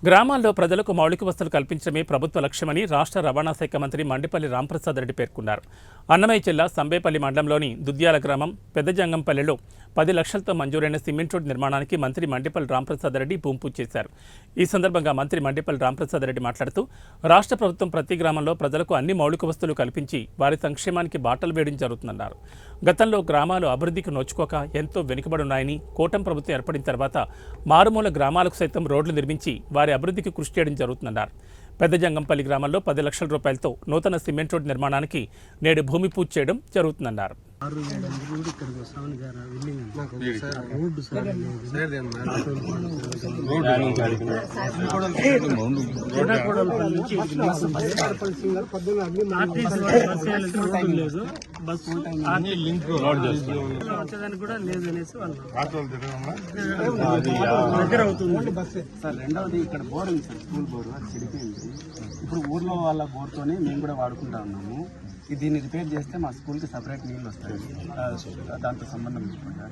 గ్రామాల్లో ప్రజలకు మౌలిక వసతులు కల్పించడమే ప్రభుత్వ లక్ష్యమని రాష్ట్ర రవాణా శాఖ మంత్రి మండిపల్లి రాంప్రసాద్ రెడ్డి పేర్కొన్నారు. అన్నమయ్య జిల్లా సంబేపల్లి మండలంలోని దుద్యాల గ్రామం పెద్దజంగంపల్లిలో 10 లక్షలతో మంజూరైన సిమెంట్ రోడ్ నిర్మాణానికి మంత్రి మండిపల్లి రాంప్రసాద్ రెడ్డి భూమి పూజ చేశారు. ఈ సందర్భంగా మంత్రి మండిపల్లి రాంప్రసాద్ రెడ్డి మాట్లాడుతూ రాష్ట్ర ప్రభుత్వం ప్రతి గ్రామంలో ప్రజలకు అన్ని మౌలిక వసతులు కల్పించి వారి సంక్షేమానికి బాటలు వేయడం జరుగుతుందన్నారు. గతంలో గ్రామాలు అభివృద్ధికి నోచుకోక ఎంతో వెనుకబడున్నాయని, కూటమి ప్రభుత్వం ఏర్పడిన తర్వాత మారుమూల గ్రామాలకు సైతం రోడ్లు నిర్మించి వారి అభివృద్ధికి కృషి చేయడం జరుగుతుందన్నారు. పెద్దజంగంపల్లి గ్రామంలో 10 లక్షల రూపాయలతో నూతన సిమెంట్ రోడ్ నిర్మాణానికి నేడు భూమి పూజ చేయడం జరుగుతుందన్నారు. రెండవది ఇక్కడ బోర్ ఉంది సార్, స్కూల్ బోర్ అది చెడిపోయింది. ఇప్పుడు ఊర్లో వాళ్ళ బోర్తోనే మేము కూడా వాడుకుంటా ఉన్నాము. దీన్ని రిపేర్ చేస్తే మా స్కూల్కి సపరేట్ నీళ్ళు వస్తాయి, దాంతో సంబంధం లేకుండా.